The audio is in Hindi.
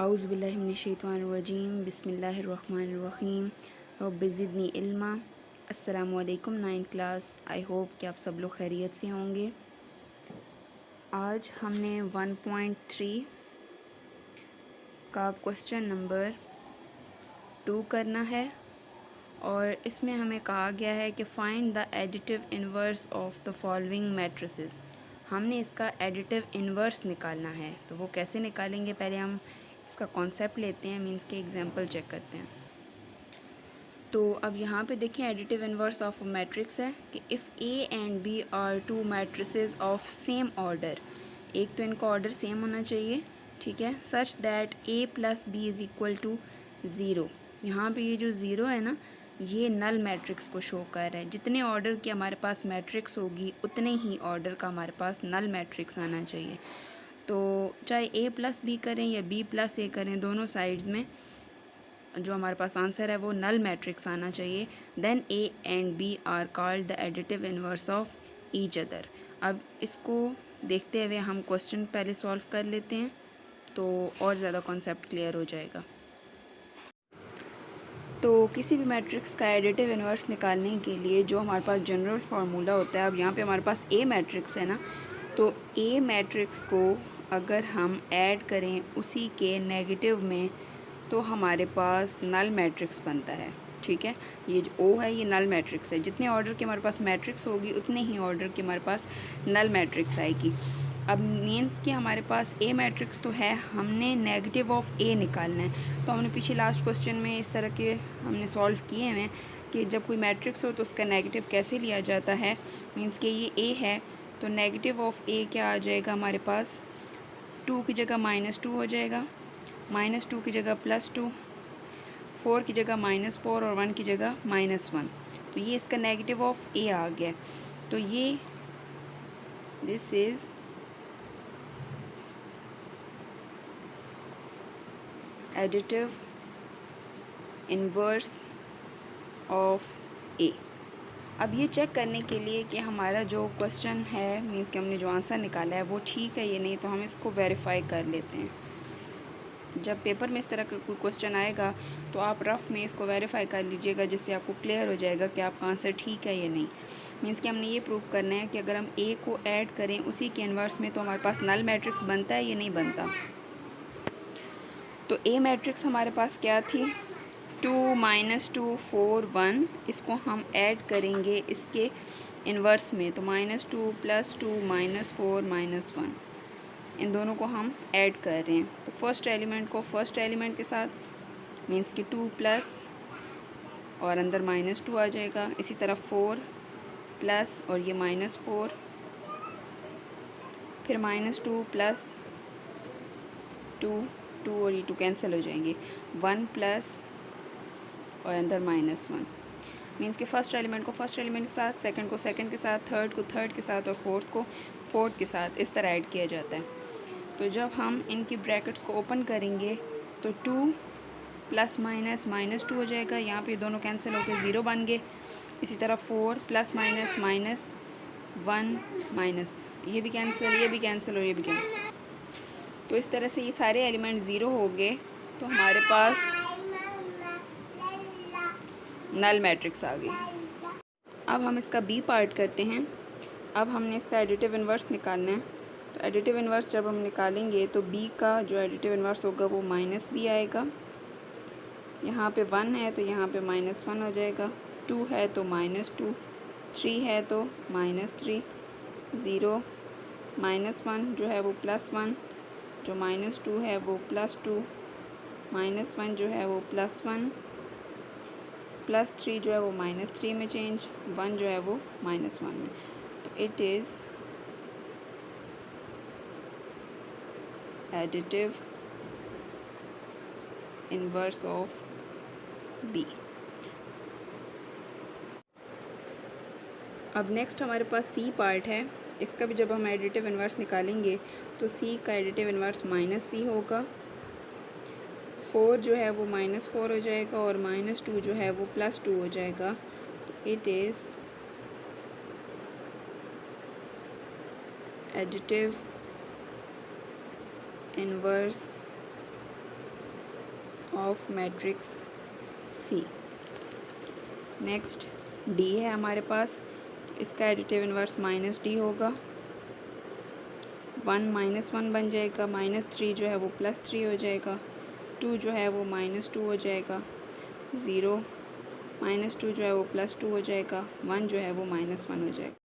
औज़ु बिल्लाहि मिनश शैतानिर रजीम बिस्मिल्लाहिर रहमानिर रहीम रब्बि ज़िदनी इल्मा। अस्सलामु अलैकुम 9th क्लास। आई होप कि आप सब लोग खैरियत से होंगे। आज हमने 1.3 का क्वेश्चन नंबर 2 करना है और इसमें हमें कहा गया है कि find the additive inverse of the following matrices. हमने इसका एडिटिव इन्वर्स निकालना है, तो वो कैसे निकालेंगे, पहले हम इसका कॉन्सेप्ट लेते हैं, मीन्स के एग्जांपल चेक करते हैं। तो अब यहाँ पे देखें additive inverse of a matrix है कि if A and B are two matrices of same order, एक तो इनका ऑर्डर सेम होना चाहिए, ठीक है, such that A plus B is equal to zero. यहाँ पे ये जो ज़ीरो है ना, ये नल मैट्रिक्स को शो कर रहा है। जितने ऑर्डर की हमारे पास मैट्रिक्स होगी उतने ही ऑर्डर का हमारे पास नल मैट्रिक्स आना चाहिए। तो चाहे ए प्लस बी करें या बी प्लस ए करें, दोनों साइड्स में जो हमारे पास आंसर है वो नल मैट्रिक्स आना चाहिए। Then A and B are called the additive inverse of each other. अब इसको देखते हुए हम क्वेश्चन पहले सॉल्व कर लेते हैं तो और ज़्यादा कॉन्सेप्ट क्लियर हो जाएगा। तो किसी भी मैट्रिक्स का एडिटिव इन्वर्स निकालने के लिए जो हमारे पास जनरल फार्मूला होता है, अब यहाँ पे हमारे पास ए मैट्रिक्स है ना, तो ए मैट्रिक्स को अगर हम ऐड करें उसी के नेगेटिव में तो हमारे पास नल मैट्रिक्स बनता है, ठीक है। ये जो ओ है ये नल मैट्रिक्स है। जितने ऑर्डर की हमारे पास मैट्रिक्स होगी उतने ही ऑर्डर की हमारे पास नल मैट्रिक्स आएगी। अब मीन्स कि हमारे पास ए मैट्रिक्स तो है, हमने नेगेटिव ऑफ ए निकालना है। तो हमने पीछे लास्ट क्वेश्चन में इस तरह के हमने सॉल्व किए हैं कि जब कोई मैट्रिक्स हो तो उसका नेगेटिव कैसे लिया जाता है। मीन्स कि ये ए है तो नेगेटिव ऑफ ए क्या आ जाएगा हमारे पास, 2 की जगह -2 हो जाएगा, -2 की जगह +2, 4 की जगह -4 और 1 की जगह -1। तो ये इसका नेगेटिव ऑफ ए आ गया। तो ये this is additive inverse of A. अब ये चेक करने के लिए कि हमारा जो क्वेश्चन है, मीन्स कि हमने जो आंसर निकाला है वो ठीक है या नहीं, तो हम इसको वेरीफाई कर लेते हैं। जब पेपर में इस तरह का कोई क्वेश्चन आएगा तो आप रफ़ में इसको वेरीफाई कर लीजिएगा, जिससे आपको क्लियर हो जाएगा कि आपका आंसर ठीक है या नहीं। मीन्स कि हमने ये प्रूव करना है कि अगर हम ए को ऐड करें उसी के इन्वर्स में तो हमारे पास नल मैट्रिक्स बनता है या नहीं बनता। तो ए मैट्रिक्स हमारे पास क्या थी, 2 -2 4 1। इसको हम ऐड करेंगे इसके इन्वर्स में, तो -2 +2 -4 -1, इन दोनों को हम ऐड कर रहे हैं। तो फर्स्ट एलिमेंट को फर्स्ट एलिमेंट के साथ, मीन्स कि 2 प्लस और अंदर -2 आ जाएगा। इसी तरह 4 प्लस और ये -4, फिर -2 प्लस 2 और ये 2 कैंसिल हो जाएंगे, 1 प्लस और अंदर -1। मीन्स कि फर्स्ट एलिमेंट को फर्स्ट एलिमेंट के साथ, सेकंड को सेकंड के साथ, थर्ड को थर्ड के साथ और फोर्थ को फोर्थ के साथ इस तरह ऐड किया जाता है। तो जब हम इनकी ब्रैकेट्स को ओपन करेंगे तो 2 प्लस माइनस -2 हो जाएगा, यहाँ पे दोनों कैंसिल होकर 0 बन गए। इसी तरह 4 प्लस माइनस -1 माइनस, ये भी कैंसिल, ये भी कैंसिल और ये भी कैंसिल। तो इस तरह से ये सारे एलिमेंट 0 हो गए, तो हमारे पास नल मैट्रिक्स आ गई। अब हम इसका बी पार्ट करते हैं। अब हमने इसका एडिटिव इन्वर्स निकालना है। तो एडिटिव इन्वर्स जब हम निकालेंगे तो बी का जो एडिटिव इन्वर्स होगा वो -b आएगा। यहाँ पे 1 है तो यहाँ पे -1 हो जाएगा, 2 है तो -2, 3 है तो -3, 0 -1 जो है वो +1, जो -2 है वो +2, -1 जो है वो +1, +3 जो है वो -3 में चेंज, 1 जो है वो -1 में। तो it is additive inverse of B. अब नेक्स्ट हमारे पास सी पार्ट है। इसका भी जब हम एडिटिव इन्वर्स निकालेंगे तो सी का एडिटिव इन्वर्स -c होगा। 4 जो है वो -4 हो जाएगा और -2 जो है वो +2 हो जाएगा। तो it is additive inverse of matrix C. Next D है हमारे पास, इसका एडिटिव इन्वर्स माइनस डी होगा। 1 -1 बन जाएगा, -3 जो है वो +3 हो जाएगा, 2 जो है वो -2 हो जाएगा, 0 -2 जो है वो +2 हो जाएगा, 1 जो है वो -1 हो जाएगा।